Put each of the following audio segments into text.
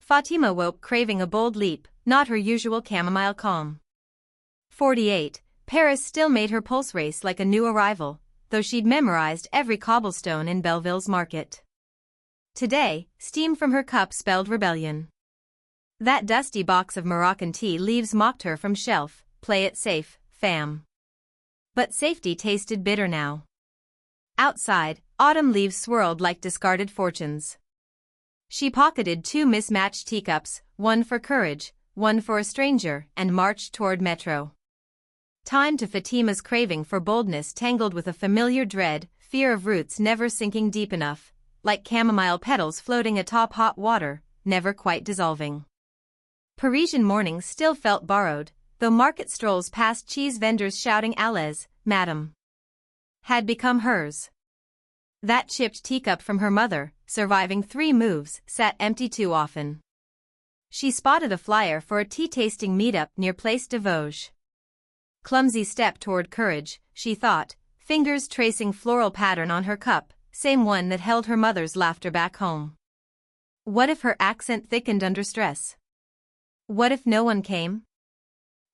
Fatima woke craving a bold leap, not her usual chamomile calm. 48. Paris still made her pulse race like a new arrival, though she'd memorized every cobblestone in Belleville's market. Today, steam from her cup spelled rebellion. That dusty box of Moroccan tea leaves mocked her from shelf, play it safe, fam. But safety tasted bitter now. Outside, autumn leaves swirled like discarded fortunes. She pocketed 2 mismatched teacups, one for courage, one for a stranger, and marched toward metro. Time to Fatima's craving for boldness tangled with a familiar dread, fear of roots never sinking deep enough, like chamomile petals floating atop hot water, never quite dissolving. Parisian mornings still felt borrowed, though market strolls past cheese vendors shouting "Allez, madame," had become hers. That chipped teacup from her mother, surviving 3 moves, sat empty too often. She spotted a flyer for a tea-tasting meetup near Place de Vosges. Clumsy step toward courage, she thought, fingers tracing floral pattern on her cup, same one that held her mother's laughter back home. What if her accent thickened under stress? What if no one came?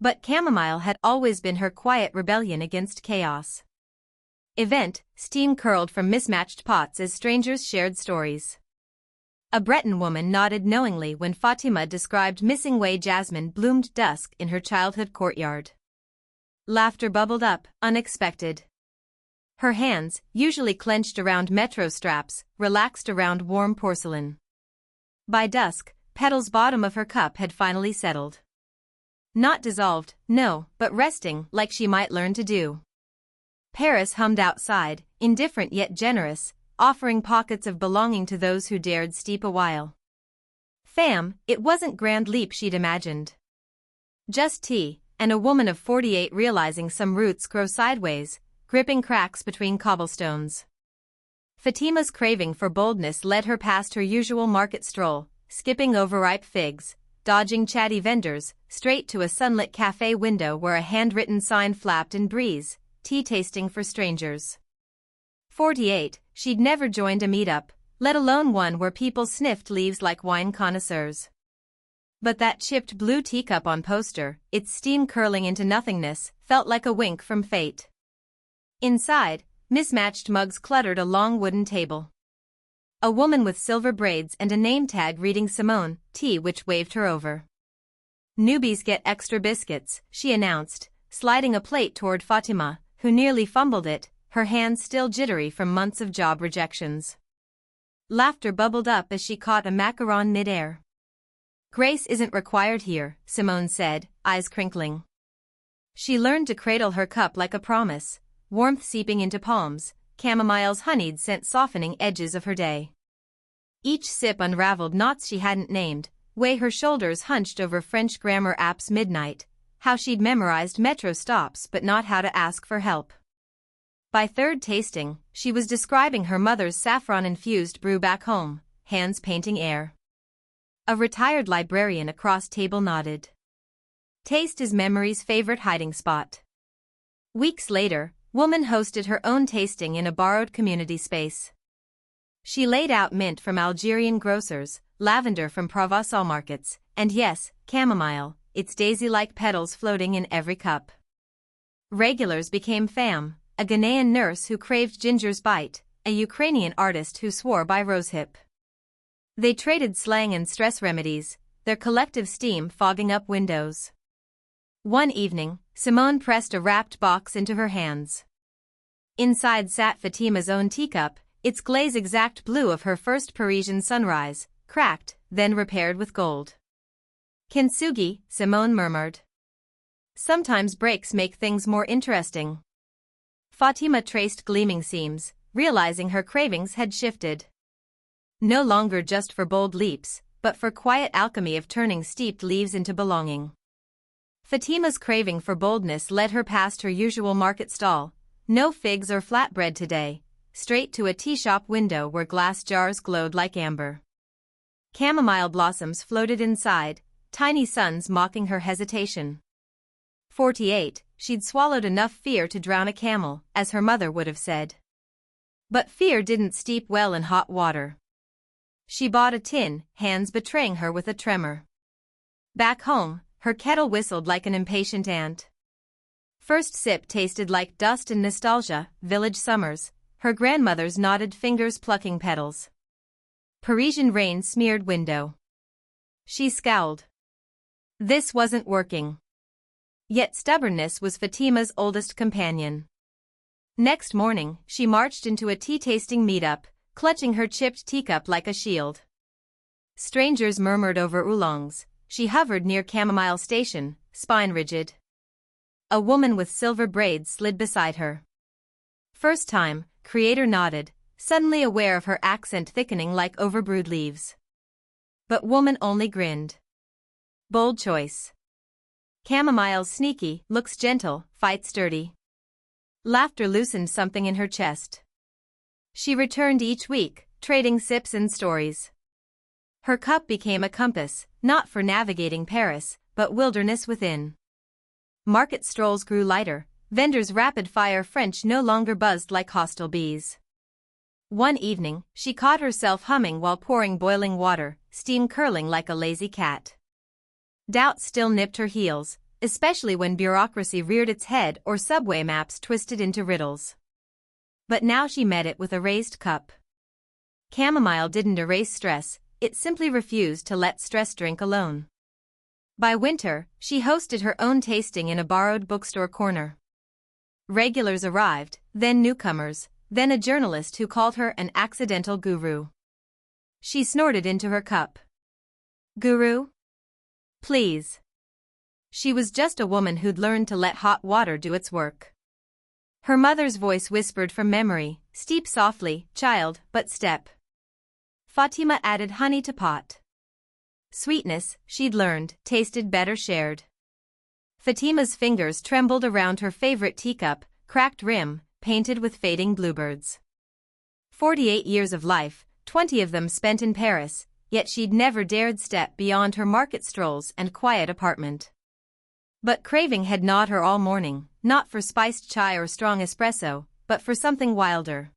But chamomile had always been her quiet rebellion against chaos. Event, steam curled from mismatched pots as strangers shared stories. A Breton woman nodded knowingly when Fatima described missing way jasmine bloomed dusk in her childhood courtyard. Laughter bubbled up, unexpected. Her hands, usually clenched around metro straps, relaxed around warm porcelain. By dusk, Petal's bottom of her cup had finally settled. Not dissolved, no, but resting like she might learn to do. Paris hummed outside, indifferent yet generous, offering pockets of belonging to those who dared steep a while. Fam, it wasn't grand leap she'd imagined. Just tea, and a woman of 48 realizing some roots grow sideways, gripping cracks between cobblestones. Fatima's craving for boldness led her past her usual market stroll, skipping overripe figs, dodging chatty vendors, straight to a sunlit cafe window where a handwritten sign flapped in breeze, tea tasting for strangers. 48, she'd never joined a meetup, let alone one where people sniffed leaves like wine connoisseurs. But that chipped blue teacup on poster, its steam curling into nothingness, felt like a wink from fate. Inside, mismatched mugs cluttered a long wooden table. A woman with silver braids and a name tag reading Simone, tea, which waved her over. Newbies get extra biscuits, she announced, sliding a plate toward Fatima, who nearly fumbled it, her hands still jittery from months of job rejections. Laughter bubbled up as she caught a macaron mid-air. Grace isn't required here, Simone said, eyes crinkling. She learned to cradle her cup like a promise, warmth seeping into palms, chamomile's honeyed scent softening edges of her day. Each sip unraveled knots she hadn't named, way her shoulders hunched over French grammar apps midnight, how she'd memorized metro stops but not how to ask for help. By third tasting, she was describing her mother's saffron-infused brew back home, hands painting air. A retired librarian across table nodded. Taste is memory's favorite hiding spot. Weeks later, woman hosted her own tasting in a borrowed community space. She laid out mint from Algerian grocers, lavender from Provençal markets, and yes, chamomile, its daisy-like petals floating in every cup. Regulars became fam, a Ghanaian nurse who craved ginger's bite, a Ukrainian artist who swore by rosehip. They traded slang and stress remedies, their collective steam fogging up windows. One evening, Simone pressed a wrapped box into her hands. Inside sat Fatima's own teacup, its glaze exact blue of her first Parisian sunrise, cracked, then repaired with gold. Kintsugi, Simone murmured. Sometimes breaks make things more interesting. Fatima traced gleaming seams, realizing her cravings had shifted. No longer just for bold leaps, but for quiet alchemy of turning steeped leaves into belonging. Fatima's craving for boldness led her past her usual market stall, no figs or flatbread today, straight to a tea shop window where glass jars glowed like amber. Chamomile blossoms floated inside, tiny suns mocking her hesitation. 48, she'd swallowed enough fear to drown a camel, as her mother would have said. But fear didn't steep well in hot water. She bought a tin, hands betraying her with a tremor. Back home, her kettle whistled like an impatient ant. First sip tasted like dust and nostalgia, village summers, her grandmother's knotted fingers plucking petals. Parisian rain smeared window. She scowled. This wasn't working. Yet stubbornness was Fatima's oldest companion. Next morning, she marched into a tea-tasting meetup, clutching her chipped teacup like a shield. Strangers murmured over oolongs. She hovered near Chamomile station, spine rigid. A woman with silver braids slid beside her. First time, creator nodded, suddenly aware of her accent thickening like overbrewed leaves. But woman only grinned. Bold choice. Chamomile's sneaky, looks gentle, fight sturdy. Laughter loosened something in her chest. She returned each week, trading sips and stories. Her cup became a compass, not for navigating Paris, but wilderness within. Market strolls grew lighter, vendors' rapid-fire French no longer buzzed like hostile bees. One evening, she caught herself humming while pouring boiling water, steam curling like a lazy cat. Doubt still nipped her heels, especially when bureaucracy reared its head or subway maps twisted into riddles. But now she met it with a raised cup. Chamomile didn't erase stress, it simply refused to let stress drink alone. By winter, she hosted her own tasting in a borrowed bookstore corner. Regulars arrived, then newcomers, then a journalist who called her an accidental guru. She snorted into her cup. Guru? Please. She was just a woman who'd learned to let hot water do its work. Her mother's voice whispered from memory, steep softly, child, but step. Fatima added honey to pot. Sweetness, she'd learned, tasted better shared. Fatima's fingers trembled around her favorite teacup, cracked rim, painted with fading bluebirds. 48 years of life, 20 of them spent in Paris, yet she'd never dared step beyond her market strolls and quiet apartment. But craving had gnawed her all morning, not for spiced chai or strong espresso, but for something wilder.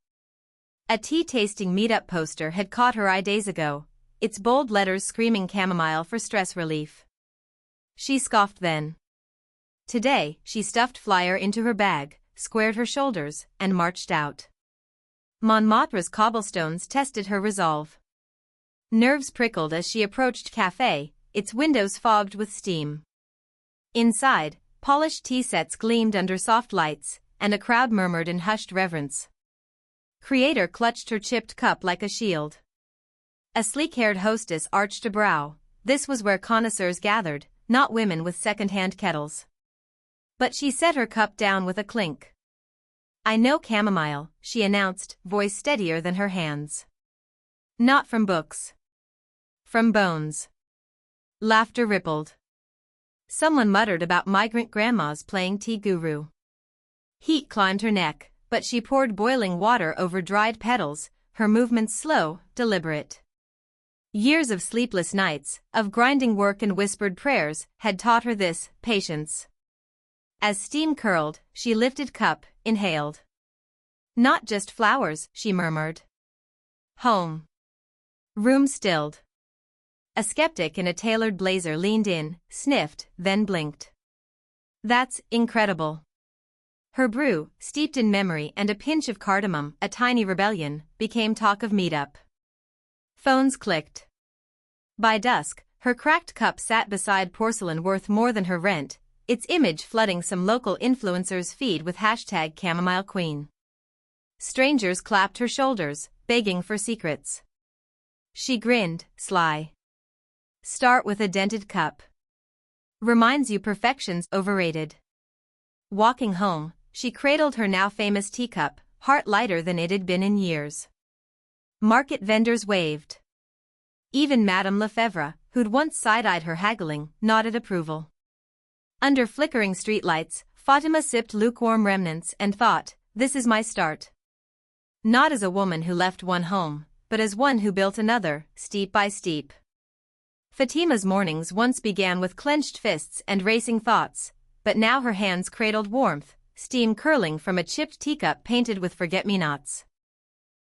A tea-tasting meetup poster had caught her eye days ago, its bold letters screaming chamomile for stress relief. She scoffed then. Today, she stuffed flyer into her bag, squared her shoulders, and marched out. Montmartre's cobblestones tested her resolve. Nerves prickled as she approached cafe, its windows fogged with steam. Inside, polished tea sets gleamed under soft lights, and a crowd murmured in hushed reverence. Creator clutched her chipped cup like a shield. A sleek-haired hostess arched a brow. This was where connoisseurs gathered, not women with second-hand kettles. But she set her cup down with a clink. I know chamomile, she announced, voice steadier than her hands. Not from books. From bones. Laughter rippled. Someone muttered about migrant grandmas playing tea guru. Heat climbed her neck, but she poured boiling water over dried petals, her movements slow, deliberate. Years of sleepless nights, of grinding work and whispered prayers, had taught her this, patience. As steam curled, she lifted cup, inhaled. Not just flowers, she murmured. Home. Room stilled. A skeptic in a tailored blazer leaned in, sniffed, then blinked. That's incredible. Her brew, steeped in memory and a pinch of cardamom, a tiny rebellion, became talk of meetup. Phones clicked. By dusk, her cracked cup sat beside porcelain worth more than her rent, its image flooding some local influencer's feed with hashtag Chamomile Queen. Strangers clapped her shoulders, begging for secrets. She grinned, sly. Start with a dented cup. Reminds you perfection's overrated. Walking home, she cradled her now famous teacup, heart lighter than it had been in years. Market vendors waved. Even Madame Lefebvre, who'd once side-eyed her haggling, nodded approval. Under flickering streetlights, Fatima sipped lukewarm remnants and thought, this is my start. Not as a woman who left one home, but as one who built another, steep by steep. Fatima's mornings once began with clenched fists and racing thoughts, but now her hands cradled warmth, steam curling from a chipped teacup painted with forget-me-nots.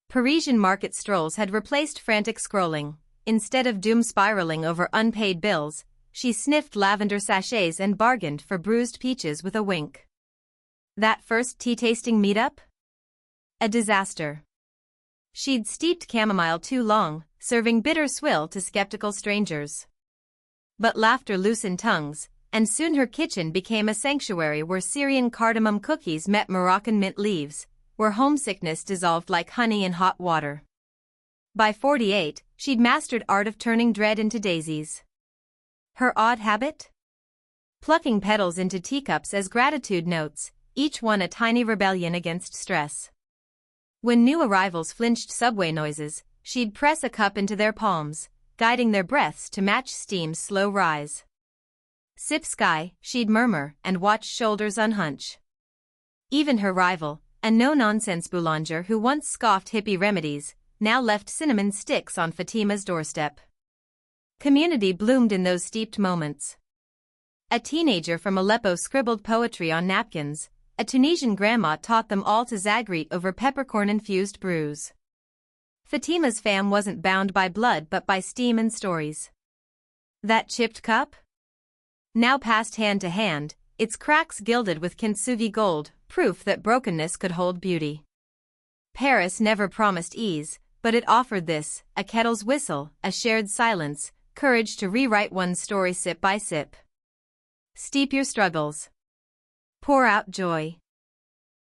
Parisian market strolls had replaced frantic scrolling. instead of doom spiraling over unpaid bills, she sniffed lavender sachets and bargained for bruised peaches with a wink. That first tea-tasting meetup? A disaster. She'd steeped chamomile too long, serving bitter swill to skeptical strangers. But laughter loosened tongues, and soon her kitchen became a sanctuary where Syrian cardamom cookies met Moroccan mint leaves, where homesickness dissolved like honey in hot water. By 48, she'd mastered art of turning dread into daisies. Her odd habit? Plucking petals into teacups as gratitude notes, each one a tiny rebellion against stress. When new arrivals flinched subway noises, she'd press a cup into their palms, guiding their breaths to match steam's slow rise. Sip sky, she'd murmur, and watch shoulders unhunch. Even her rival, a no-nonsense boulanger who once scoffed hippie remedies, now left cinnamon sticks on Fatima's doorstep. Community bloomed in those steeped moments. A teenager from Aleppo scribbled poetry on napkins, a Tunisian grandma taught them all to Zagrete over peppercorn-infused brews. Fatima's fam wasn't bound by blood but by steam and stories. That chipped cup? Now passed hand to hand, its cracks gilded with kintsugi gold, proof that brokenness could hold beauty. Paris never promised ease, but it offered this, a kettle's whistle, a shared silence, courage to rewrite one's story sip by sip. Steep your struggles. Pour out joy.